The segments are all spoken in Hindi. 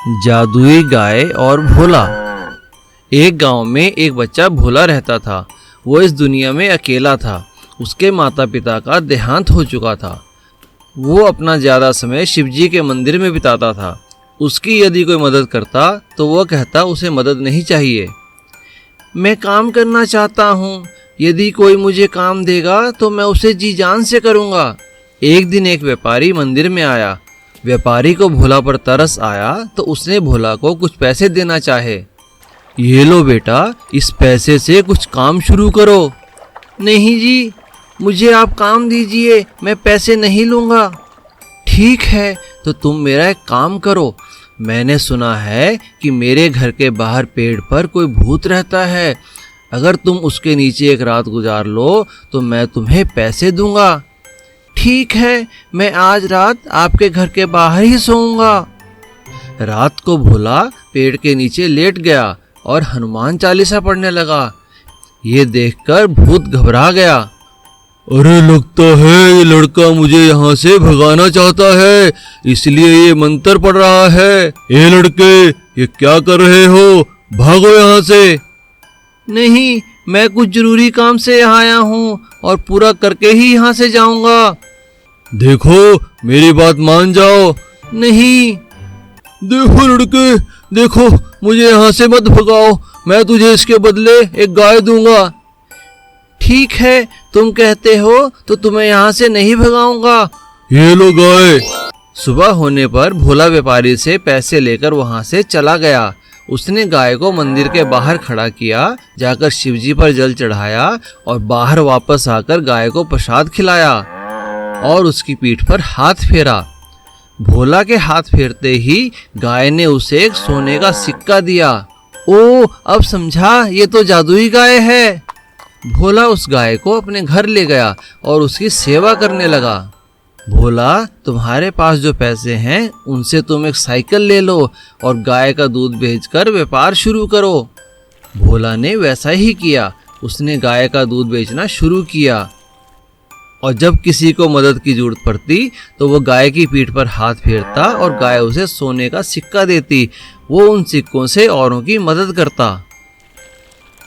जादुई गाय और भोला। एक गांव में एक बच्चा भोला रहता था। वो इस दुनिया में अकेला था। उसके माता पिता का देहांत हो चुका था। वो अपना ज़्यादा समय शिवजी के मंदिर में बिताता था। उसकी यदि कोई मदद करता तो वह कहता उसे मदद नहीं चाहिए। मैं काम करना चाहता हूँ, यदि कोई मुझे काम देगा तो मैं उसे जी जान से करूँगा। एक दिन एक व्यापारी मंदिर में आया। व्यापारी को भोला पर तरस आया तो उसने भोला को कुछ पैसे देना चाहे। ये लो बेटा, इस पैसे से कुछ काम शुरू करो। नहीं जी, मुझे आप काम दीजिए, मैं पैसे नहीं लूँगा। ठीक है, तो तुम मेरा एक काम करो। मैंने सुना है कि मेरे घर के बाहर पेड़ पर कोई भूत रहता है। अगर तुम उसके नीचे एक रात गुजार लो तो मैं तुम्हें पैसे दूंगा। ठीक है, मैं आज रात आपके घर के बाहर ही सोऊंगा। रात को भोला पेड़ के नीचे लेट गया और हनुमान चालीसा पढ़ने लगा। ये देखकर भूत घबरा गया। अरे, लगता है ये लड़का मुझे यहाँ से भगाना चाहता है, इसलिए ये मंत्र पढ़ रहा है। ये लड़के, ये क्या कर रहे हो? भागो यहाँ से। नहीं, मैं कुछ जरूरी काम से यहाँ आया हूँ और पूरा करके ही यहाँ से जाऊंगा। देखो, मेरी बात मान जाओ। नहीं। देखो लड़के, देखो, मुझे यहाँ से मत भगाओ, मैं तुझे इसके बदले एक गाय दूंगा। ठीक है, तुम कहते हो तो तुम्हें यहाँ से नहीं भगाऊंगा। ये लो गाय। सुबह होने पर भोला व्यापारी से पैसे लेकर वहाँ से चला गया। उसने गाय को मंदिर के बाहर खड़ा किया, जाकर शिवजी पर जल चढ़ाया और बाहर वापस आकर गाय को प्रसाद खिलाया और उसकी पीठ पर हाथ फेरा। भोला के हाथ फेरते ही गाय ने उसे एक सोने का सिक्का दिया। ओ, अब समझा, ये तो जादुई गाय है। भोला उस गाय को अपने घर ले गया और उसकी सेवा करने लगा। भोला, तुम्हारे पास जो पैसे हैं उनसे तुम एक साइकिल ले लो और गाय का दूध बेचकर व्यापार शुरू करो। भोला ने वैसा ही किया। उसने गाय का दूध बेचना शुरू किया और जब किसी को मदद की जरूरत पड़ती तो वो गाय की पीठ पर हाथ फेरता और गाय उसे सोने का सिक्का देती। वो उन सिक्कों से औरों की मदद करता।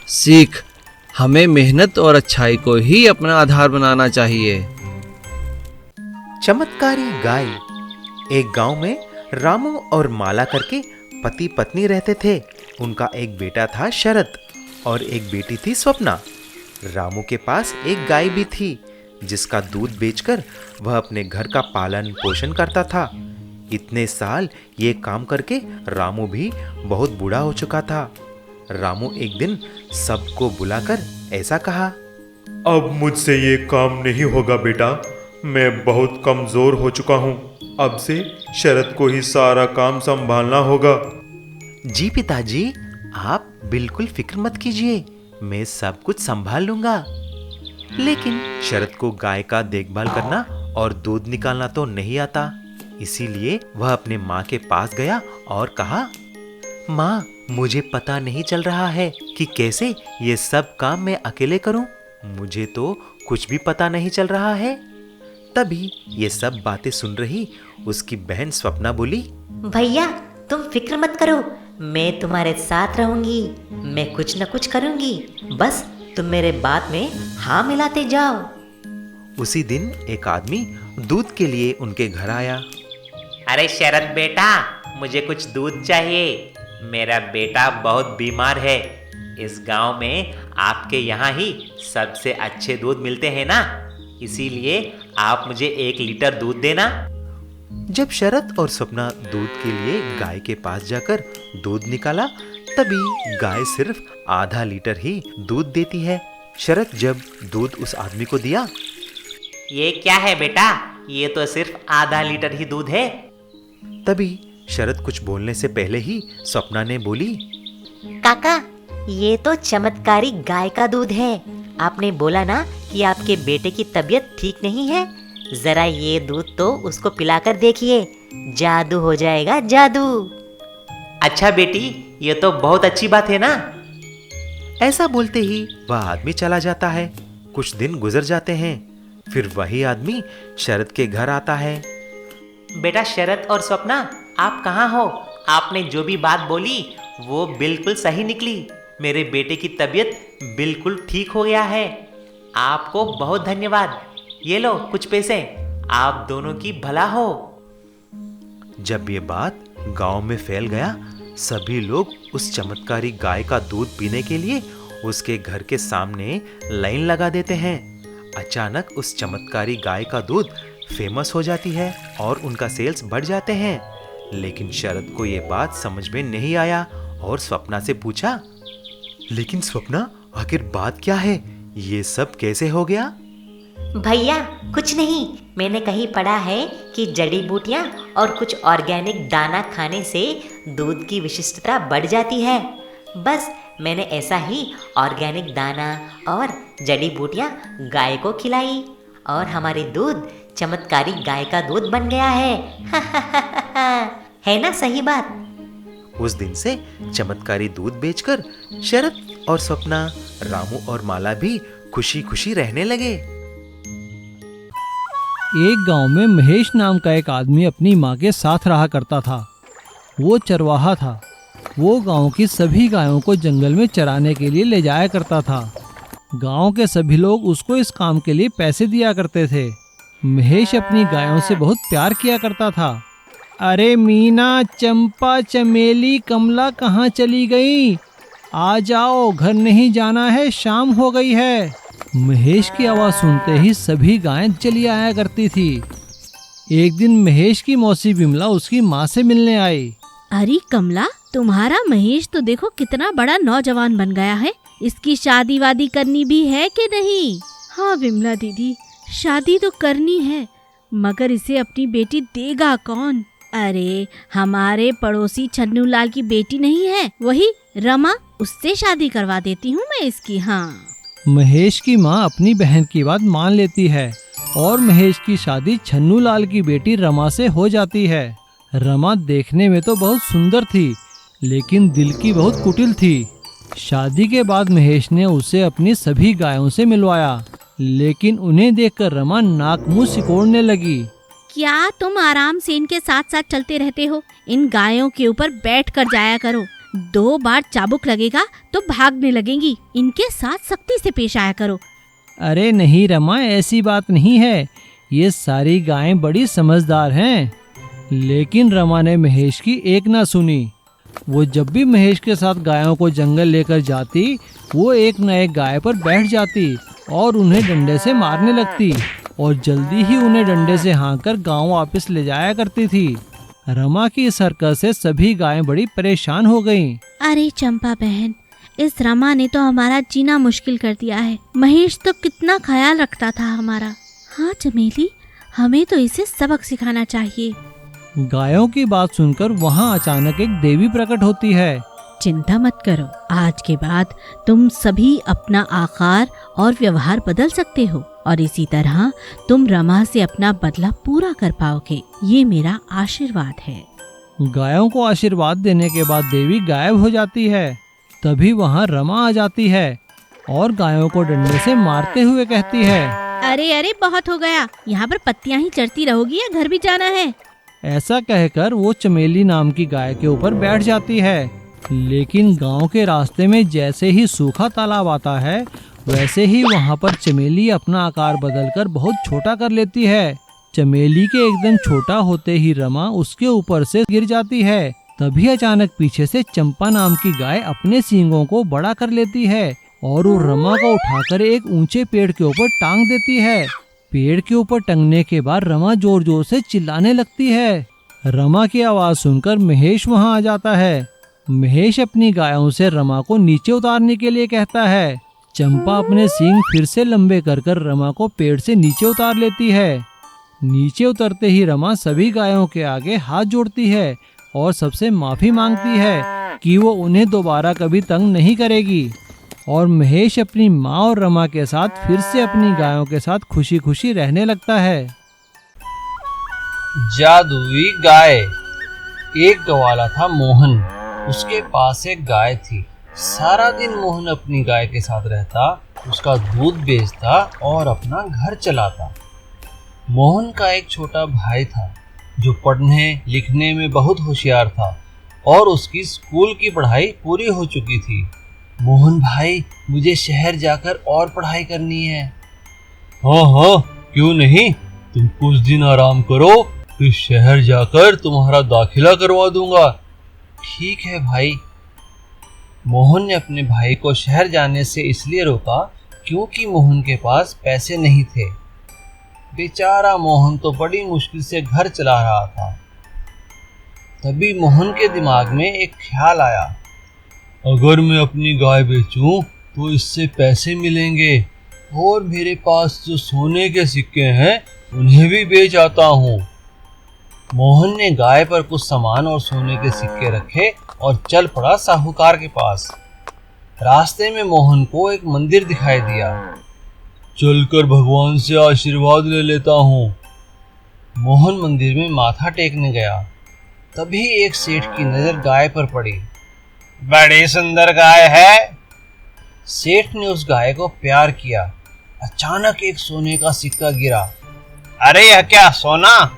सीख, हमें मेहनत और अच्छाई को ही अपना आधार बनाना चाहिए। चमत्कारी गाय। एक गांव में रामू और माला करके पति पत्नी रहते थे। उनका एक बेटा था शरद और एक बेटी थी स्वप्ना। रामू के पास एक गाय भी थी जिसका दूध बेचकर वह अपने घर का पालन पोषण करता था। इतने साल ये काम करके रामू भी बहुत बूढ़ा हो चुका था। रामू एक दिन सबको बुलाकर ऐसा कहा, अब मुझसे ये काम नहीं होगा बेटा, मैं बहुत कमजोर हो चुका हूँ। अब से शरद को ही सारा काम संभालना होगा। जी पिताजी, आप बिल्कुल फिक्र मत कीजिए, मैं सब कुछ संभाल लूंगा। लेकिन शरद को गाय का देखभाल करना और दूध निकालना तो नहीं आता। इसीलिए वह अपने माँ के पास गया और कहा, माँ, मुझे पता नहीं चल रहा है कि कैसे ये सब काम मैं अकेले करूं। मुझे तो कुछ भी पता नहीं चल रहा है। तभी ये सब बातें सुन रही उसकी बहन स्वप्ना बोली, भैया, तुम फिक्र मत करो, मैं तुम्हारे साथ रहूंगी। मैं कुछ न कुछ करूंगी, बस तुम मेरे बात में हाँ मिलाते जाओ। उसी दिन एक आदमी दूध के लिए उनके घर आया। अरे शरद बेटा, मुझे कुछ दूध चाहिए। मेरा बेटा बहुत बीमार है। इस गांव में आपके यहाँ ही सबसे अच्छे दूध मिलते हैं ना, इसीलिए आप मुझे 1 लीटर दूध देना। जब शरद और स्वप्ना दूध के लिए गाय के पास जाकर दूध निकाला, तभी गाय सिर्फ आधा लीटर ही दूध देती है। शरद जब दूध उस आदमी को दिया, ये क्या है बेटा, ये तो सिर्फ आधा लीटर ही दूध है। तभी शरद कुछ बोलने से पहले ही स्वप्ना ने बोली, काका, ये तो चमत्कारी गाय का दूध है। आपने बोला ना कि आपके बेटे की तबीयत ठीक नहीं है, जरा ये दूध तो उसको पिलाकर देखिए, जादू हो जाएगा, जादू। अच्छा बेटी, ये तो बहुत अच्छी बात है ना। ऐसा बोलते ही वह आदमी चला जाता है। कुछ दिन गुजर जाते हैं, फिर वही आदमी शरद के घर आता है। बेटा शरद और स्वप्ना, आप कहाँ हो? आपने जो भी बात बोली वो बिल्कुल सही निकली। मेरे बेटे की तबीयत बिल्कुल ठीक हो गया है। आपको बहुत धन्यवाद। ये लो कुछ पैसे, आप दोनों की भला हो। जब ये बात गांव में फैल गया, सभी लोग उस चमत्कारी गाय का दूध पीने के लिए उसके घर के सामने लाइन लगा देते हैं। अचानक उस चमत्कारी गाय का दूध फेमस हो जाती है और उनका सेल्स बढ़ जाते हैं। लेकिन शरद को ये बात समझ में नहीं आया और स्वप्ना से पूछा, लेकिन स्वप्ना, आखिर बात क्या है? ये सब कैसे हो गया? भैया कुछ नहीं, मैंने कहीं पढ़ा है कि जड़ी बूटियां और कुछ ऑर्गेनिक दाना खाने से दूध की विशिष्टता बढ़ जाती है। बस मैंने ऐसा ही ऑर्गेनिक दाना और जड़ी बूटियां गाय को खिलाई और हमारी दूध चमत्कारी गाय का दूध बन गया है। है ना सही बात? उस दिन से चमत्कारी दूध बेचकर शरद और स्वप्ना, रामू और माला भी खुशी खुशी रहने लगे। एक गांव में महेश नाम का एक आदमी अपनी माँ के साथ रहा करता था। वो चरवाहा था। वो गांव की सभी गायों को जंगल में चराने के लिए ले जाया करता था। गांव के सभी लोग उसको इस काम के लिए पैसे दिया करते थे। महेश अपनी गायों से बहुत प्यार किया करता था। अरे मीना, चंपा, चमेली, कमला कहाँ चली गई? आ जाओ, घर नहीं जाना है, शाम हो गई है। महेश की आवाज़ सुनते ही सभी गायें चली आया करती थी। एक दिन महेश की मौसी बिमला उसकी माँ से मिलने आई। अरे कमला, तुम्हारा महेश तो देखो कितना बड़ा नौजवान बन गया है। इसकी शादी वादी करनी भी है कि नहीं? हाँ विमला दीदी, शादी तो करनी है, मगर इसे अपनी बेटी देगा कौन? अरे हमारे पड़ोसी छन्नू लाल की बेटी नहीं है, वही रमा, उससे शादी करवा देती हूँ मैं इसकी। हाँ। महेश की माँ अपनी बहन की बात मान लेती है और महेश की शादी छन्नू लाल की बेटी रमा से हो जाती है। रमा देखने में तो बहुत सुंदर थी, लेकिन दिल की बहुत कुटिल थी। शादी के बाद महेश ने उसे अपनी सभी गायों से मिलवाया, लेकिन उन्हें देखकर रमा नाक मुंह सिकोड़ने लगी। क्या तुम आराम से इनके साथ साथ चलते रहते हो? इन गायों के ऊपर बैठ कर जाया करो। 2 बार चाबुक लगेगा तो भागने लगेंगी। इनके साथ सख्ती से पेश आया करो। अरे नहीं रमा, ऐसी बात नहीं है। ये सारी गायें बड़ी समझदार हैं। लेकिन रमा ने महेश की एक ना सुनी। वो जब भी महेश के साथ गायों को जंगल लेकर जाती, वो एक न एक गाय पर बैठ जाती और उन्हें डंडे से मारने लगती और जल्दी ही उन्हें डंडे से हाँककर गांव वापस ले जाया करती थी। रमा की इस हरकत से सभी गायें बड़ी परेशान हो गईं। अरे चंपा बहन, इस रमा ने तो हमारा जीना मुश्किल कर दिया है। महेश तो कितना ख्याल रखता था हमारा। हाँ चमेली, हमें तो इसे सबक सिखाना चाहिए। गायों की बात सुनकर वहाँ अचानक एक देवी प्रकट होती है। चिंता मत करो, आज के बाद तुम सभी अपना आकार और व्यवहार बदल सकते हो और इसी तरह तुम रमा से अपना बदला पूरा कर पाओगे। ये मेरा आशीर्वाद है। गायों को आशीर्वाद देने के बाद देवी गायब हो जाती है। तभी वहाँ रमा आ जाती है और गायों को डंडे से मारते हुए कहती है, अरे अरे बहुत हो गया, यहाँ पर पत्तियां ही चढ़ती रहोगी या घर भी जाना है? ऐसा कहकर वो चमेली नाम की गाय के ऊपर बैठ जाती है। लेकिन गांव के रास्ते में जैसे ही सूखा तालाब आता है, वैसे ही वहां पर चमेली अपना आकार बदलकर बहुत छोटा कर लेती है। चमेली के एकदम छोटा होते ही रमा उसके ऊपर से गिर जाती है। तभी अचानक पीछे से चंपा नाम की गाय अपने सींगों को बड़ा कर लेती है और वो रमा को उठाकर एक ऊंचे पेड़ के ऊपर टांग देती है। पेड़ के ऊपर टंगने के बाद रमा जोर जोर से चिल्लाने लगती है। रमा की आवाज सुनकर महेश वहां आ जाता है। महेश अपनी गायों से रमा को नीचे उतारने के लिए कहता है। चंपा अपने सींग फिर से लंबे कर कर रमा को पेड़ से नीचे उतार लेती है। नीचे उतरते ही रमा सभी गायों के आगे हाथ जोड़ती है और सबसे माफी मांगती है कि वो उन्हें दोबारा कभी तंग नहीं करेगी। और महेश अपनी माँ और रमा के साथ फिर से अपनी गायों के साथ खुशी खुशी रहने लगता है। जादुई गाय। एक गवाला था मोहन। उसके पास एक गाय थी। सारा दिन मोहन अपनी गाय के साथ रहता, उसका दूध बेचता और अपना घर चलाता। मोहन का एक छोटा भाई था जो पढ़ने लिखने में बहुत होशियार था। और उसकी स्कूल की पढ़ाई पूरी हो चुकी थी। मोहन भाई, मुझे शहर जाकर और पढ़ाई करनी है। हाँ हाँ, क्यों नहीं, तुम कुछ दिन आराम करो, फिर शहर जाकर तुम्हारा दाखिला करवा दूंगा। ठीक है भाई। मोहन ने अपने भाई को शहर जाने से इसलिए रोका क्योंकि मोहन के पास पैसे नहीं थे। बेचारा मोहन तो बड़ी मुश्किल से घर चला रहा था। तभी मोहन के दिमाग में एक ख्याल आया, अगर मैं अपनी गाय बेचूं तो इससे पैसे मिलेंगे और मेरे पास जो सोने के सिक्के हैं उन्हें भी बेच आता हूँ। मोहन ने गाय पर कुछ सामान और सोने के सिक्के रखे और चल पड़ा साहूकार के पास। रास्ते में मोहन को एक मंदिर दिखाई दिया। चलकर भगवान से आशीर्वाद ले लेता हूँ। मोहन मंदिर में माथा टेकने गया। तभी एक सेठ की नजर गाय पर पड़ी। बड़ी सुंदर गाय है। सेठ ने उस गाय को प्यार किया। अचानक एक सोने का सिक्का गिरा। अरे यह क्या सोना?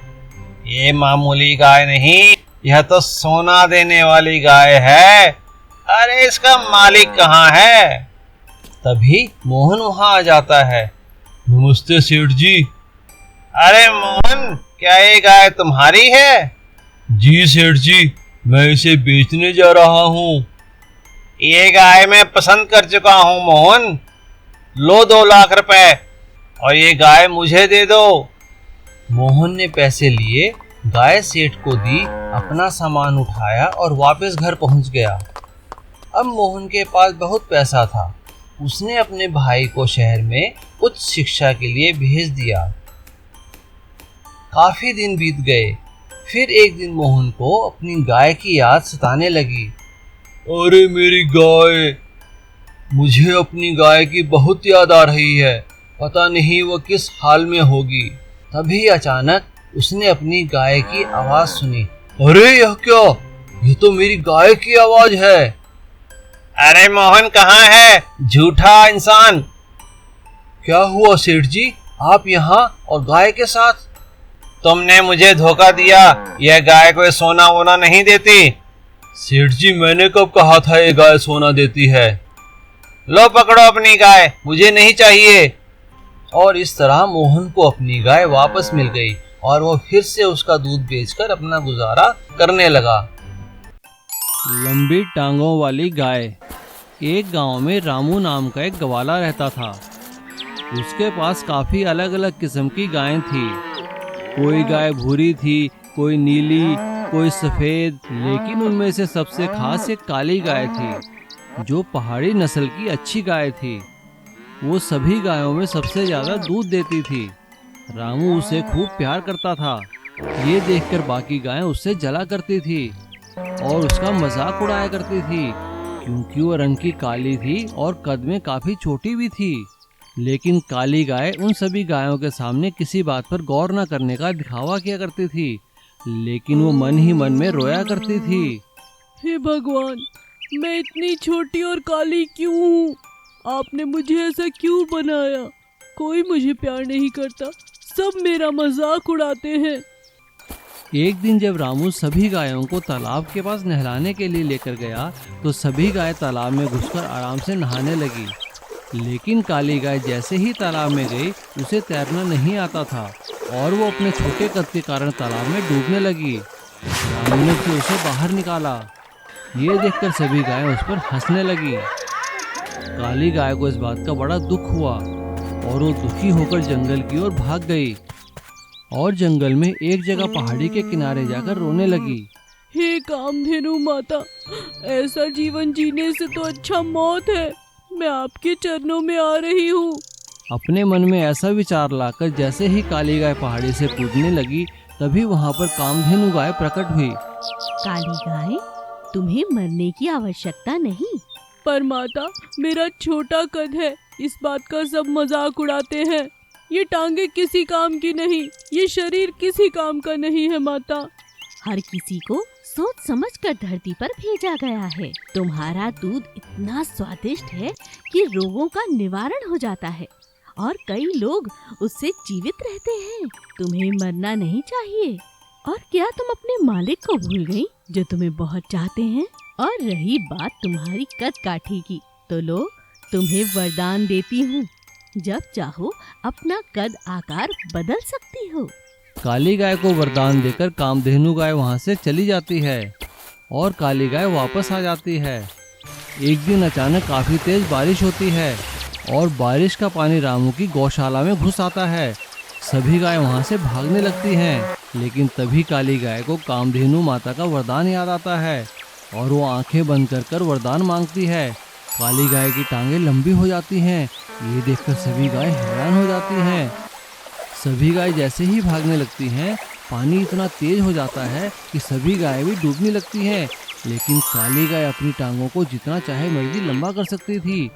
ये मामूली गाय नहीं, यह तो सोना देने वाली गाय है। अरे इसका मालिक कहाँ है? तभी मोहन वहां आ जाता है। नमस्ते सेठ जी। अरे मोहन, क्या ये गाय तुम्हारी है? जी सेठ जी, मैं इसे बेचने जा रहा हूँ। ये गाय मैं पसंद कर चुका हूँ मोहन। लो 2 लाख रुपए और ये गाय मुझे दे दो। मोहन ने पैसे लिए, गाय सेठ को दी, अपना सामान उठाया और वापस घर पहुंच गया। अब मोहन के पास बहुत पैसा था। उसने अपने भाई को शहर में उच्च शिक्षा के लिए भेज दिया। काफी दिन बीत गए। फिर एक दिन मोहन को अपनी गाय की याद सताने लगी। अरे मेरी गाय, मुझे अपनी गाय की बहुत याद आ रही है। पता नहीं वो किस हाल में होगी। तभी अचानक उसने अपनी गाय की आवाज सुनी। अरे यह क्या? ये तो मेरी गाय की आवाज है। अरे मोहन कहाँ है, झूठा इंसान? क्या हुआ सेठ जी, आप यहाँ और गाय के साथ? तुमने मुझे धोखा दिया। यह गाय कोई सोना वोना नहीं देती। सेठ जी, मैंने कब कहा था ये गाय सोना देती है? लो पकड़ो अपनी गाय, मुझे नहीं चाहिए। और इस तरह मोहन को अपनी गाय वापस मिल गई और वो फिर से उसका दूध बेचकर अपना गुजारा करने लगा। लंबी टांगों वाली गाय। एक गांव में रामू नाम का एक ग्वाला रहता था। उसके पास काफी अलग अलग किस्म की गायें थी। कोई गाय भूरी थी, कोई नीली, कोई सफेद, लेकिन उनमें से सबसे खास एक काली गाय थी जो पहाड़ी नस्ल की अच्छी गाय थी। वो सभी गायों में सबसे ज्यादा दूध देती थी। रामू उसे खूब प्यार करता था। ये देखकर बाकी गायें उससे जला करती थी और उसका मजाक उड़ाया करती थी क्योंकि वो रंग की काली थी और कद में काफी छोटी भी थी। लेकिन काली गाय उन सभी गायों के सामने किसी बात पर गौर न करने का दिखावा किया करती थी, लेकिन वो मन ही मन में रोया करती थी। हे भगवान, मैं इतनी छोटी और काली क्यों हूँ? आपने मुझे ऐसा क्यों बनाया? कोई मुझे प्यार नहीं करता, सब मेरा मजाक उड़ाते हैं। एक दिन जब रामू सभी गायों को तालाब के पास नहलाने के लिए लेकर गया तो सभी गाय तालाब में घुसकर आराम से नहाने लगी। लेकिन काली गाय जैसे ही तालाब में गई उसे तैरना नहीं आता था और वो अपने छोटे कद के कारण तालाब में डूबने लगी। रामू ने फिर उसे बाहर निकाला। ये देखकर सभी गायें उस पर हंसने लगी। काली गाय को इस बात का बड़ा दुख हुआ और वो दुखी होकर जंगल की ओर भाग गई और जंगल में एक जगह पहाड़ी के किनारे जाकर रोने लगी। हे कामधेनु माता, ऐसा जीवन जीने से तो अच्छा मौत है। मैं आपके चरणों में आ रही हूँ। अपने मन में ऐसा विचार लाकर जैसे ही काली गाय पहाड़ी से कूदने लगी तभी वहाँ पर कामधेनु गाय प्रकट हुई। काली गाय, तुम्हें मरने की आवश्यकता नहीं। पर माता, मेरा छोटा कद है, इस बात का सब मजाक उड़ाते हैं। ये टांगे किसी काम की नहीं, ये शरीर किसी काम का नहीं है माता। हर किसी को सोच समझ कर धरती पर भेजा गया है। तुम्हारा दूध इतना स्वादिष्ट है कि रोगों का निवारण हो जाता है और कई लोग उससे जीवित रहते हैं। तुम्हें मरना नहीं चाहिए। और क्या तुम अपने मालिक को भूल गई, जो तुम्हें बहुत चाहते हैं। और रही बात तुम्हारी कद काठी की, तो लो तुम्हें वरदान देती हूँ, जब चाहो अपना कद आकार बदल सकती हो। काली गाय को वरदान देकर कामधेनु गाय वहाँ से चली जाती है और काली गाय वापस आ जाती है। एक दिन अचानक काफ़ी तेज बारिश होती है और बारिश का पानी रामू की गौशाला में घुस आता है। सभी गाय वहाँ से भागने लगती हैं, लेकिन तभी काली गाय को कामधेनु माता का वरदान याद आता है और वो आंखें बंद कर वरदान मांगती है। काली गाय की टांगें लंबी हो जाती हैं। ये देखकर सभी गाय हैरान हो जाती हैं। सभी गाय जैसे ही भागने लगती हैं, पानी इतना तेज हो जाता है कि सभी गाय भी डूबने लगती हैं। लेकिन काली गाय अपनी टांगों को जितना चाहे मर्जी लंबा कर सकती थी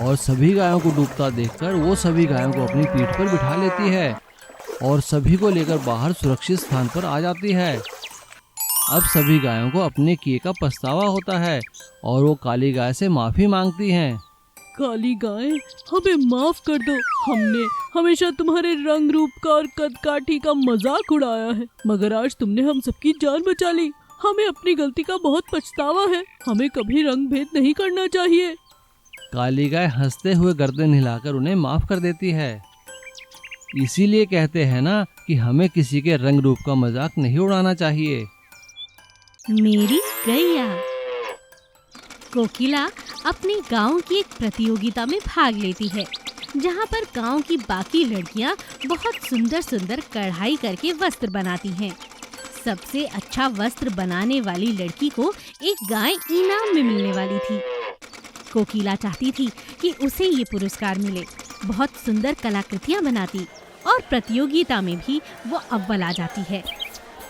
और सभी गायों को डूबता देखकर वो सभी गायों को अपनी पीठ पर बिठा लेती है और सभी को लेकर बाहर सुरक्षित स्थान पर आ जाती है। अब सभी गायों को अपने किए का पछतावा होता है और वो काली गाय से माफ़ी मांगती हैं। काली गाय, हमें माफ कर दो। हमने हमेशा तुम्हारे रंग रूप का और कद काठी का मजाक उड़ाया है, मगर आज तुमने हम सबकी जान बचा ली। हमें अपनी गलती का बहुत पछतावा है। हमें कभी रंग भेद नहीं करना चाहिए। काली गाय हंसते हुए गर्दन हिलाकर उन्हें माफ़ कर देती है। इसीलिए कहते हैं ना कि हमें किसी के रंग रूप का मजाक नहीं उड़ाना चाहिए। मेरी गैया। कोकिला अपने गांव की एक प्रतियोगिता में भाग लेती है, जहां पर गांव की बाकी लड़कियां बहुत सुंदर सुंदर कढ़ाई करके वस्त्र बनाती हैं। सबसे अच्छा वस्त्र बनाने वाली लड़की को एक गाय इनाम में मिलने वाली थी। कोकिला चाहती थी कि उसे ये पुरस्कार मिले। बहुत सुंदर कलाकृतियां बनाती और प्रतियोगिता में भी वो अव्वल आ जाती है।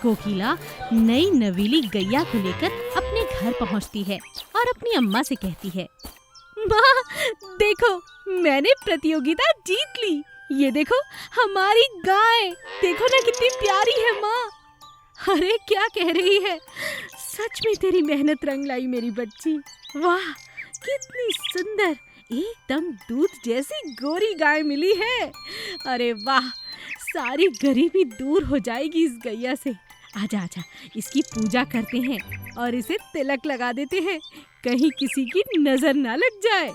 कोकिला नई नवीली गैया को लेकर अपने घर पहुंचती है और अपनी अम्मा से कहती है, माँ देखो, मैंने प्रतियोगिता जीत ली। ये देखो हमारी गाय, देखो ना कितनी प्यारी है माँ। अरे क्या कह रही है, सच में तेरी मेहनत रंग लाई मेरी बच्ची। वाह कितनी सुंदर, एकदम दूध जैसी गोरी गाय मिली है। अरे वाह, सारी गरीबी दूर हो जाएगी इस गैया से। आजा आजा, इसकी पूजा करते हैं और इसे तिलक लगा देते हैं, कहीं किसी की नजर ना लग जाए।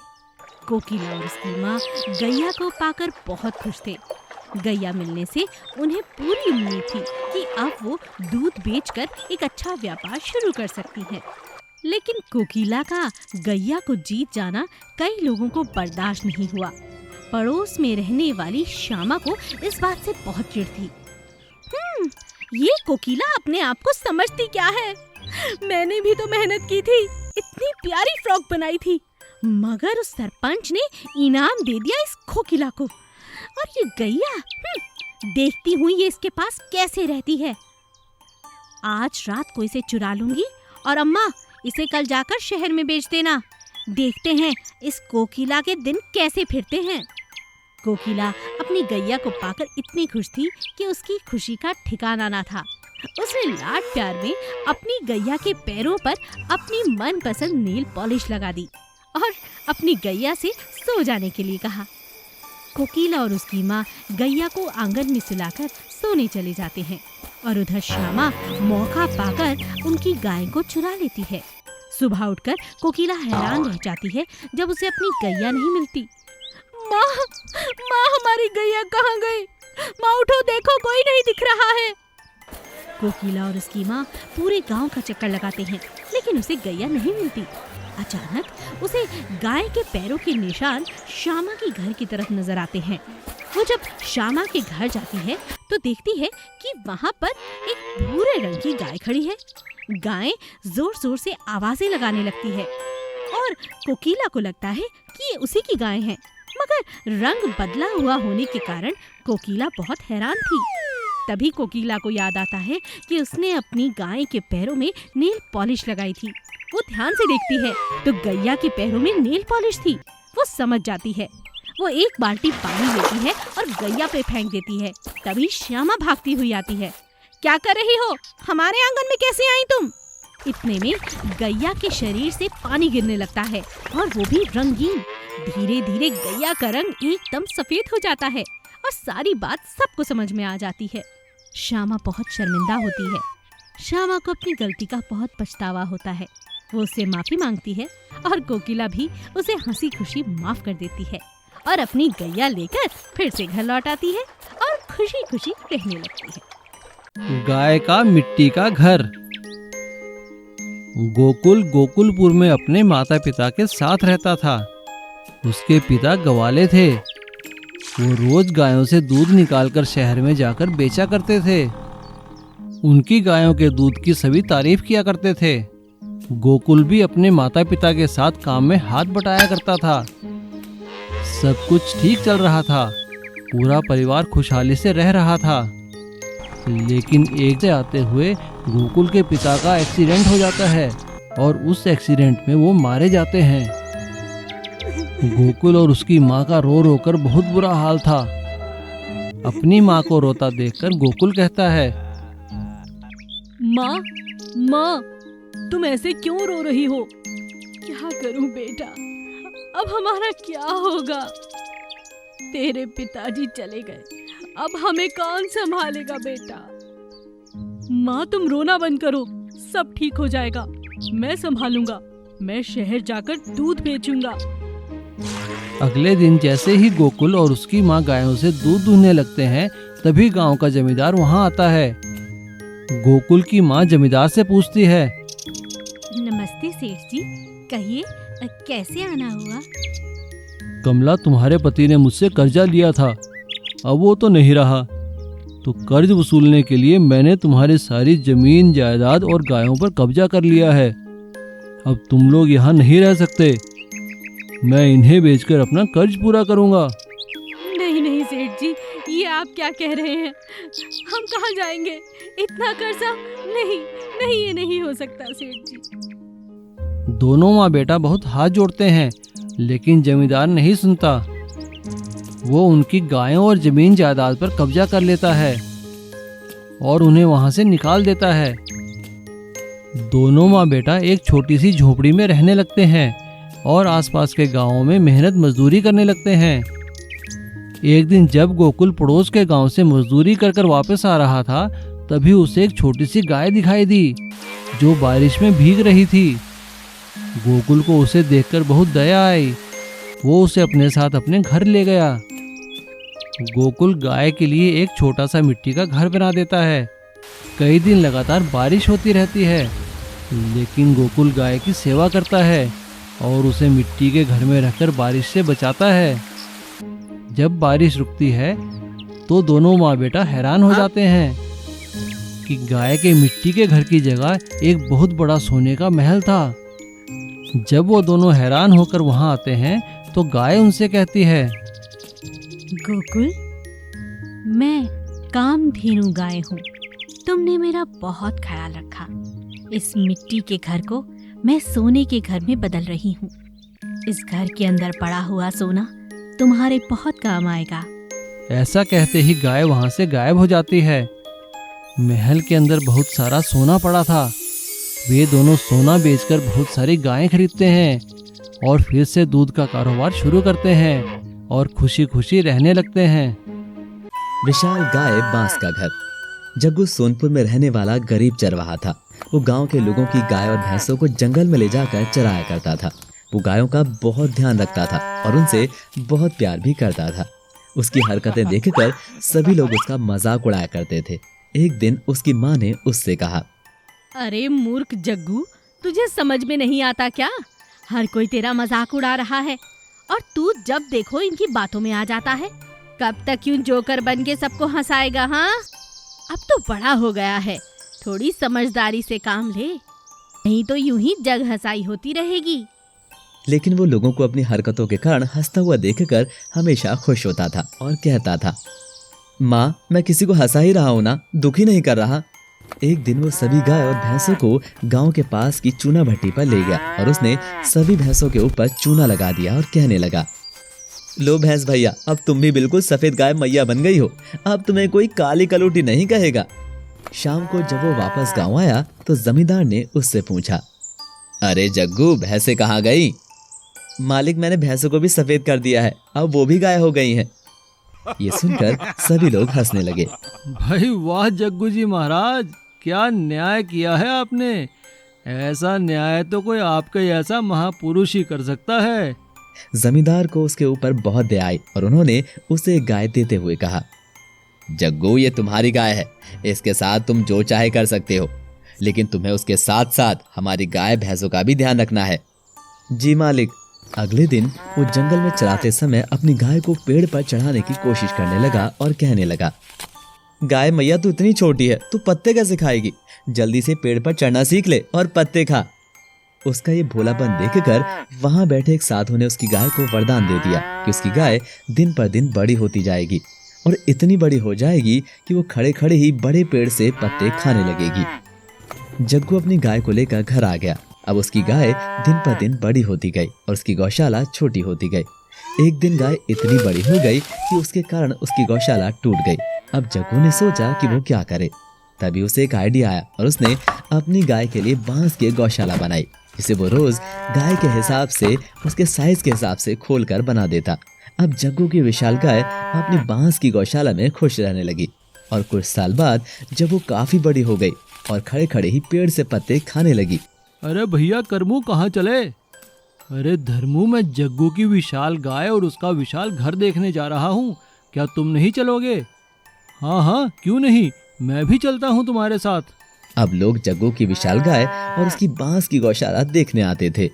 कोकिला और उसकी माँ गैया को पाकर बहुत खुश थे। गैया मिलने से उन्हें पूरी उम्मीद थी कि अब वो दूध बेचकर एक अच्छा व्यापार शुरू कर सकती हैं। लेकिन कोकिला का गैया को जीत जाना कई लोगों को बर्दाश्त नहीं हुआ। पड़ोस में रहने वाली श्यामा को इस बात से बहुत चिढ़ थी। ये कोकिला अपने आप को समझती क्या है? मैंने भी तो मेहनत की थी, इतनी प्यारी फ्रॉक बनाई थी, मगर उस सरपंच ने इनाम दे दिया इस कोकिला को। और ये गैया, देखती हूँ ये इसके पास कैसे रहती है। आज रात को इसे चुरा लूंगी और अम्मा इसे कल जाकर शहर में बेच देना। देखते हैं इस कोकिला के दिन कैसे फिरते हैं। कोकिला अपनी गैया को पाकर इतनी खुश थी कि उसकी खुशी का ठिकाना ना था। उसने लाड प्यार में अपनी गैया के पैरों पर अपनी मनपसंद नील पॉलिश लगा दी और अपनी गैया से सो जाने के लिए कहा। कोकिला और उसकी माँ गैया को आंगन में सुलाकर सोने चले जाते हैं और उधर श्यामा मौका पाकर उनकी गाय को चुरा लेती है। सुबह उठकर कोकिला हैरान रह जाती है जब उसे अपनी गैया नहीं मिलती। माँ, माँ हमारी गैया कहाँ गई? माँ उठो, देखो कोई नहीं दिख रहा है। कोकिला और उसकी माँ पूरे गांव का चक्कर लगाते हैं, लेकिन उसे गैया नहीं मिलती। अचानक उसे गाय के पैरों के निशान श्यामा के घर की तरफ नजर आते हैं। वो जब श्यामा के घर जाती है तो देखती है कि वहाँ पर एक भूरे रंग की गाय खड़ी है। गाय जोर जोर से आवाजें लगाने लगती है और कोकिला को लगता है कि ये उसी की गाय है, मगर रंग बदला हुआ होने के कारण कोकिला बहुत हैरान थी। तभी कोकिला को याद आता है कि उसने अपनी गाय के पैरों में नेल पॉलिश लगाई थी। वो ध्यान से देखती है तो गैया के पैरों में नेल पॉलिश थी। वो समझ जाती है। वो एक बाल्टी पानी लेती है और गैया पे फेंक देती है। तभी श्यामा भागती हुई आती है। क्या कर रही हो? हमारे आंगन में कैसे आई तुम? इतने में गैया के शरीर से पानी गिरने लगता है और वो भी रंगीन। धीरे धीरे गैया का रंग एकदम सफेद हो जाता है और सारी बात सबको समझ में आ जाती है। श्यामा बहुत शर्मिंदा होती है। श्यामा को अपनी गलती का बहुत पछतावा होता है। वो उससे माफी मांगती है और कोकिला भी उसे हंसी खुशी माफ कर देती है और अपनी गैया लेकर फिर से घर लौट आती है और खुशी खुशी रहने लगती है। गाय का मिट्टी का घर। गोकुल गोकुलपुर में अपने माता पिता के साथ रहता था। उसके पिता गवाले थे। वो रोज गायों से दूध निकालकर शहर में जाकर बेचा करते थे। उनकी गायों के दूध की सभी तारीफ किया करते थे। गोकुल भी अपने माता पिता के साथ काम में हाथ बटाया करता था। सब कुछ ठीक चल रहा था। पूरा परिवार खुशहाली से रह रहा था। लेकिन एक से आते हुए गोकुल के पिता का एक्सीडेंट हो जाता है और उस एक्सीडेंट में वो मारे जाते हैं। गोकुल और उसकी माँ का रो रो कर बहुत बुरा हाल था। अपनी माँ को रोता देखकर गोकुल कहता है, माँ, माँ, तुम ऐसे क्यों रो रही हो? क्या करूं बेटा, अब हमारा क्या होगा? तेरे पिताजी चले गए, अब हमें कौन संभालेगा बेटा? माँ, तुम रोना बंद करो, सब ठीक हो जाएगा। मैं संभालूंगा। मैं शहर जाकर दूध बेचूंगा। अगले दिन जैसे ही गोकुल और उसकी माँ गायों से दूध दूहने लगते हैं, तभी गांव का जमींदार वहां आता है। गोकुल की माँ जमींदार से पूछती है, नमस्ते सेठ जी, कहिए कैसे आना हुआ? कमला, तुम्हारे पति ने मुझसे कर्जा लिया था, अब वो तो नहीं रहा, तो कर्ज वसूलने के लिए मैंने तुम्हारी सारी जमीन जायदाद और गायों पर कब्जा कर लिया है। अब तुम लोग यहाँ नहीं रह सकते। मैं इन्हें बेचकर अपना कर्ज पूरा करूँगा। नहीं नहीं सेठ जी, ये आप क्या कह रहे हैं? हम कहाँ जाएंगे? इतना कर्जा नहीं नहीं, ये नहीं हो सकता सेठ जी। दोनों माँ बेटा बहुत हाथ जोड़ते हैं, लेकिन जमींदार नहीं सुनता। वो उनकी गायों और जमीन जायदाद पर कब्जा कर लेता है और उन्हें वहां से निकाल देता है। दोनों माँ बेटा एक छोटी सी झोपड़ी में रहने लगते हैं और आसपास के गांवों में मेहनत मजदूरी करने लगते हैं। एक दिन जब गोकुल पड़ोस के गांव से मजदूरी कर कर वापस आ रहा था, तभी उसे एक छोटी सी गाय दिखाई दी जो बारिश में भीग रही थी। गोकुल को उसे देखकर बहुत दया आई। वो उसे अपने साथ अपने घर ले गया। गोकुल गाय के लिए एक छोटा सा मिट्टी का घर बना देता है। कई दिन लगातार बारिश होती रहती है, लेकिन गोकुल गाय की सेवा करता है और उसे मिट्टी के घर में रखकर बारिश से बचाता है। जब बारिश रुकती है तो दोनों माँ बेटा हैरान हो जाते हैं कि गाय के मिट्टी के घर की जगह एक बहुत बड़ा सोने का महल था। जब वो दोनों हैरान होकर वहां आते हैं तो गाय उनसे कहती है, गोकुल, मैं कामधेनु गाय हूँ। तुमने मेरा बहुत ख्याल रखा। इस मिट्टी के घर को मैं सोने के घर में बदल रही हूँ। इस घर के अंदर पड़ा हुआ सोना तुम्हारे बहुत काम आएगा। ऐसा कहते ही गाय वहां से गायब हो जाती है। महल के अंदर बहुत सारा सोना पड़ा था। वे दोनों सोना बेचकर बहुत सारी गायें खरीदते हैं और फिर से दूध का कारोबार शुरू करते हैं और खुशी खुशी रहने लगते हैं। विशाल गाय बांस का घर। जग्गू सोनपुर में रहने वाला गरीब चरवाहा था। वो गांव के लोगों की गाय और भैंसों को जंगल में ले जाकर चराया करता था। वो गायों का बहुत ध्यान रखता था और उनसे बहुत प्यार भी करता था। उसकी हरकतें देखकर सभी लोग उसका मजाक उड़ाया करते थे। एक दिन उसकी माँ ने उससे कहा, अरे मूर्ख जग्गू, तुझे समझ में नहीं आता क्या? हर कोई तेरा मजाक उड़ा रहा है और तू जब देखो इनकी बातों में आ जाता है। कब तक यूं जोकर बन के सबको हंसाएगा? हाँ, अब तो बड़ा हो गया है, थोड़ी समझदारी से काम ले, नहीं तो यूं ही जग हंसाई होती रहेगी। लेकिन वो लोगों को अपनी हरकतों के कारण हंसता हुआ देखकर हमेशा खुश होता था और कहता था, माँ, मैं किसी को हंसा ही रहा हूँ ना, दुखी नहीं कर रहा। एक दिन वो सभी गाय और भैंसों को गांव के पास की चूना भट्टी पर ले गया और उसने सभी भैंसों के ऊपर चूना लगा दिया और कहने लगा, लो भैंस भैया, अब तुम भी बिल्कुल सफेद गाय मैया बन गई हो। अब तुम्हें कोई काली कलूटी नहीं कहेगा। शाम को जब वो वापस गांव आया तो जमींदार ने उससे पूछा, अरे जग्गू, भैंसें कहाँ गई? मालिक, मैंने भैंसों को भी सफेद कर दिया है, अब वो भी गाय हो गई हैं। ये सुनकर सभी लोग हंसने लगे। भाई वाह जग्गू जी महाराज, क्या न्याय किया है आपने। ऐसा न्याय तो कोई आपके जैसा महापुरुष ही कर सकता है। जमींदार को उसके ऊपर बहुत दया आई और उन्होंने उसे एक गाय देते हुए कहा, जग्गू ये तुम्हारी गाय है, इसके साथ तुम जो चाहे कर सकते हो, लेकिन तुम्हें उसके साथ साथ हमारी गाय भैंसों का भी ध्यान रखना है। जी मालिक। अगले दिन वो जंगल में चराते समय अपनी गाय को पेड़ पर चढ़ाने की कोशिश करने लगा और कहने लगा, गाय मैया तू इतनी छोटी है, तू पत्ते कैसे खाएगी? जल्दी से पेड़ पर चढ़ना सीख ले और पत्ते खा। उसका ये भोलापन देखकर वहां बैठे एक साधु ने उसकी गाय को वरदान दे दिया कि उसकी गाय दिन पर दिन बड़ी होती जाएगी और इतनी बड़ी हो जाएगी कि वो खड़े खड़े ही बड़े पेड़ से पत्ते खाने लगेगी। जग्गू अपनी गाय को लेकर घर आ गया। अब उसकी गाय दिन पर दिन बड़ी होती गई और उसकी गौशाला छोटी होती गई। एक दिन गाय इतनी बड़ी हो गई कि उसके कारण उसकी गौशाला टूट गई। अब जग्गू ने सोचा कि वो क्या करे। तभी उसे एक आइडिया आया और उसने अपनी गाय के लिए बांस की गौशाला बनाई, जिसे वो रोज गाय के हिसाब से उसके साइज के हिसाब से खोलकर बना देता। अब जग्गू की विशाल गाय अपनी बांस की गौशाला में खुश रहने लगी और कुछ साल बाद जब वो काफी बड़ी हो गई और खड़े खड़े ही पेड़ से पत्ते खाने लगी। अरे भैया करमू कहाँ चले? अरे धर्मू, मैं जग्गू की विशाल गाय और उसका विशाल घर देखने जा रहा हूँ, क्या तुम नहीं चलोगे? हाँ हाँ क्यों नहीं, मैं भी चलता हूँ तुम्हारे साथ। अब लोग जग्गू की विशाल गाय और उसकी बांस की गौशाला देखने आते थे।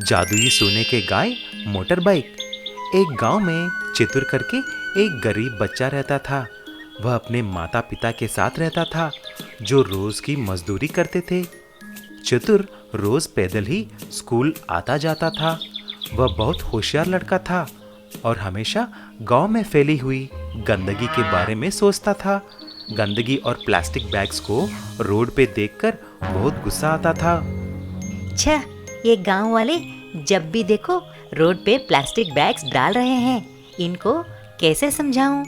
जादुई सोने के गाय मोटर बाइक। एक गांव में चतुर करके एक गरीब बच्चा रहता था। वह अपने माता पिता के साथ रहता था, जो रोज की मजदूरी करते थे। चतुर रोज पैदल ही स्कूल आता जाता था। वह बहुत होशियार लड़का था और हमेशा गांव में फैली हुई गंदगी के बारे में सोचता था। गंदगी और प्लास्टिक बैग्स को रोड पे देखकर बहुत गुस्सा आता था। छह, ये गांव वाले जब भी देखो रोड पे प्लास्टिक बैग्स डाल रहे हैं, इनको कैसे समझाऊं?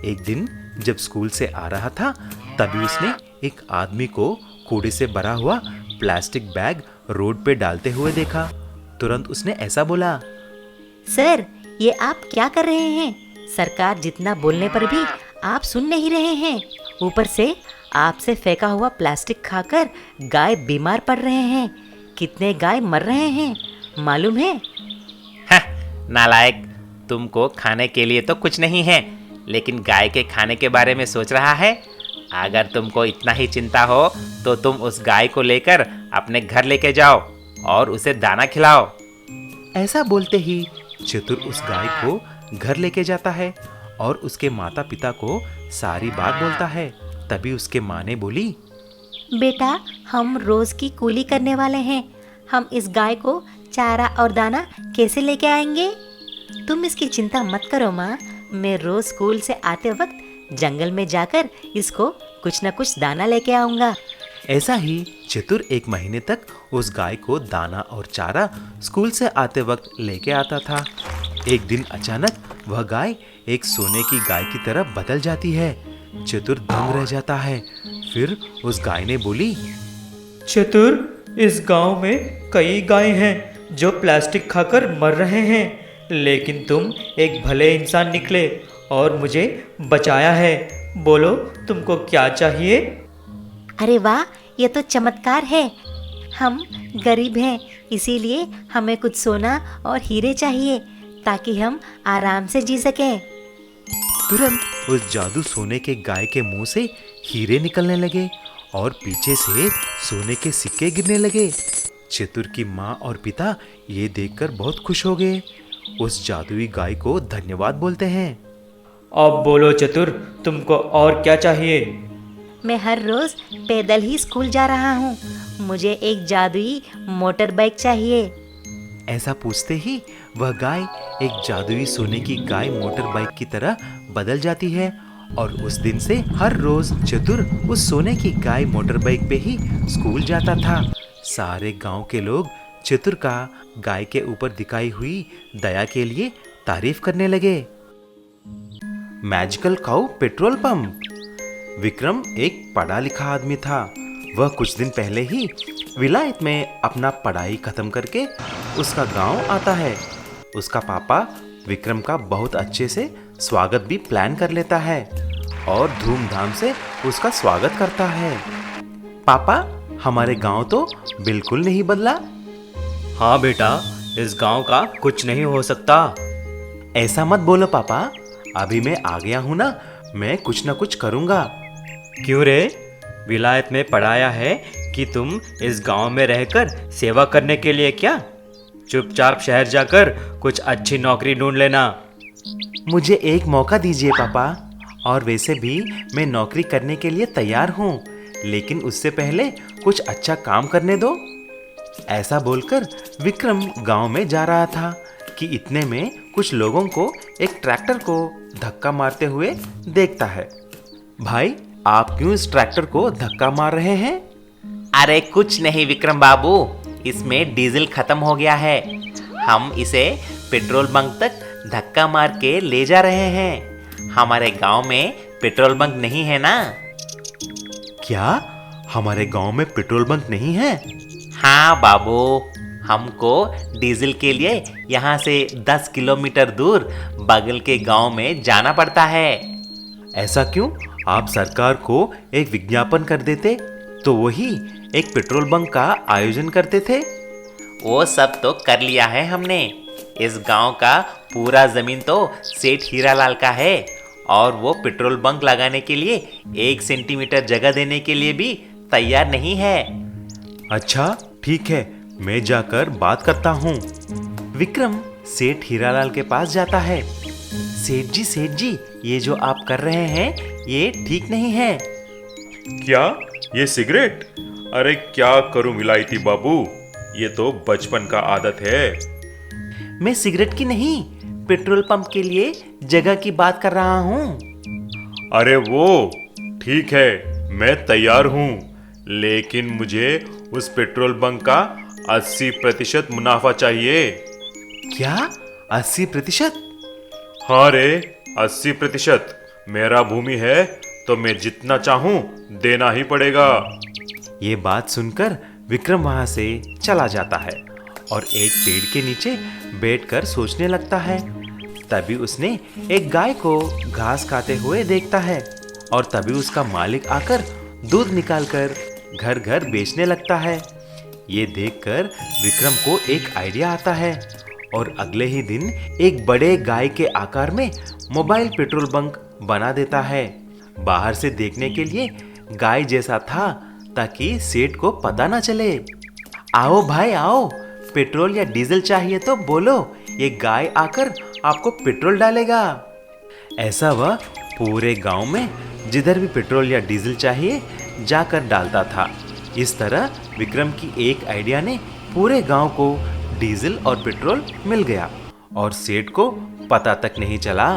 एक दिन जब स्कूल से आ रहा था, तभी उसने एक आदमी को कूड़े से भरा हुआ प्लास्टिक बैग रोड पे डालते हुए देखा। तुरंत उसने ऐसा बोला, सर, ये आप क्या कर रहे हैं? सरकार जितना बोलने पर भी आप सुन नहीं रहे हैं। ऊपर से आपसे फेंका हुआ प्लास्टिक खाकर गाय बीमार पड़ रहे हैं। कितने गाय मर रहे हैं मालूम है? नालायक, तुमको खाने के लिए तो कुछ नहीं है, लेकिन गाय के खाने के बारे में सोच रहा है। अगर तुमको इतना ही चिंता हो तो तुम उस गाय को लेकर अपने घर लेके जाओ और उसे दाना खिलाओ। ऐसा बोलते ही चतुर उस गाय को घर लेके जाता है और उसके माता पिता को सारी बात बोलता है। तभी उसके माँ ने बोली, बेटा, हम रोज की कूली करने वाले हैं। हम इस गाय को चारा और दाना कैसे लेके आएंगे? तुम इसकी चिंता मत करो माँ, मैं रोज स्कूल से आते वक्त जंगल में जाकर इसको कुछ न कुछ दाना लेके आऊंगा। ऐसा ही चतुर 1 महीने तक उस गाय को दाना और चारा स्कूल से आते वक्त लेके आता था। एक दिन अचानक वह गाय एक सोने की गाय की तरह बदल जाती है। चतुर दंग रह जाता है। फिर उस गाय ने बोली, चतुर, इस गांव में कई गाय हैं जो प्लास्टिक खाकर मर रहे हैं, लेकिन तुम एक भले इंसान निकले और मुझे बचाया है। बोलो, तुमको क्या चाहिए? अरे वाह, ये तो चमत्कार है। हम गरीब हैं, इसीलिए हमें कुछ सोना और हीरे चाहिए ताकि हम आराम से जी सकें। तुरंत उस जादू सोने के गाय के मुंह से हीरे निकलने लगे और पीछे से सोने के सिक्के गिरने लगे। चतुर की माँ और पिता ये देखकर बहुत खुश हो गए। उस जादुई गाय को धन्यवाद बोलते हैं। अब बोलो चतुर, तुमको और क्या चाहिए? मैं हर रोज पैदल ही स्कूल जा रहा हूँ, मुझे एक जादुई मोटर बाइक चाहिए। ऐसा पूछते ही वह गाय एक जादुई सोने की गाय मोटर बाइक की तरह बदल जाती है और उस दिन से हर रोज चतुर उस सोने की गाय मोटर बाइक पे ही स्कूल जाता था। सारे गांव के लोग चतुर का गाय के ऊपर दिखाई हुई दया के लिए तारीफ करने लगे। मैजिकल काऊ पेट्रोल पंप। विक्रम एक पढ़ा लिखा आदमी था। वह कुछ दिन पहले ही विलायत में अपना पढ़ाई खत्म करके उसका गांव आता है। उसका पापा विक्रम का बहुत अच्छे से स्वागत भी प्लान कर लेता है और धूमधाम से उसका स्वागत करता है। पापा, हमारे गांव तो बिल्कुल नहीं बदला। हाँ बेटा, इस गांव का कुछ नहीं हो सकता। ऐसा मत बोलो पापा, अभी मैं आ गया हूं ना, मैं कुछ ना कुछ करूंगा। क्यों रे? विलायत में पढ़ाया है कि तुम इस गांव में रहकर सेवा करने के लिए क्या? चुपचाप शहर जाकर कुछ अच्छी नौकरी ढूंढ लेना। मुझे एक मौका दीजिए पापा, और वैसे भी मैं नौकरी करने के लिए तैयार हूँ, लेकिन उससे पहले कुछ अच्छा काम करने दो। ऐसा बोलकर विक्रम गांव में जा रहा था कि इतने में कुछ लोगों को एक ट्रैक्टर को धक्का मारते हुए देखता है। भाई, आप क्यों इस ट्रैक्टर को धक्का मार रहे हैं? अरे कुछ नहीं विक्रम बाबू, इसमें डीजल खत्म हो गया है। हम इसे पेट्रोल बंक तक धक्का मार के ले जा रहे हैं। हमारे गांव में पेट्रोल बंक नहीं है ना। क्या हमारे गांव में पेट्रोल बंक नहीं है? हाँ बाबू, हमको डीजल के लिए यहाँ से 10 किलोमीटर दूर बगल के गांव में जाना पड़ता है। ऐसा क्यों? आप सरकार को एक विज्ञापन कर देते तो वही एक पेट्रोल बंक का आयोजन करते थे। वो सब तो कर लिया है हमने। इस गांव का पूरा जमीन तो सेठ हीरालाल का है, और वो पेट्रोल बंक लगाने के लिए 1 सेंटीमीटर जगह देने के लिए भी तैयार नहीं है। अच्छा ठीक है, मैं जाकर बात करता हूँ। विक्रम सेठ हीरालाल के पास जाता है। सेठ जी, ये जो आप कर रहे हैं ये ठीक नहीं है। क्या ये सिगरेट? अरे क्या करूं विलायती बाबू, ये तो बचपन का आदत है। मैं सिगरेट की नहीं, पेट्रोल पंप के लिए जगह की बात कर रहा हूँ। अरे वो ठीक है, मैं तैयार हूं, लेकिन मुझे उस पेट्रोल बंक का 80% मुनाफा चाहिए। क्या 80%? हाँ रे, 80%। मेरा भूमि है तो मैं जितना चाहूं देना ही पड़ेगा। ये बात सुनकर विक्रम वहां से चला जाता है और एक पेड़ के नीचे बैठकर सोचने लगता है। तभी उसने एक गाय को घास खाते हुए देखता है, और तभी उसका मालिक आकर दूध निकालकर घर घर बेचने लगता है। ये देखकर विक्रम को एक आइडिया आता है, और अगले ही दिन एक बड़े गाय के आकार में मोबाइल पेट्रोल बंक बना देता है। बाहर से देखने के लिए गाय जैसा था, ताकि सेठ को पता ना चले। आओ भाई आओ, पेट्रोल या डीजल चाहिए तो बोलो, ये गाय आकर आपको पेट्रोल डालेगा। ऐसा वह पूरे गांव में जिधर भी पेट्रोल या डीजल चाहिए जाकर डालता था। इस तरह विक्रम की एक आइडिया ने पूरे गांव को डीजल और पेट्रोल मिल गया, और सेठ को पता तक नहीं चला।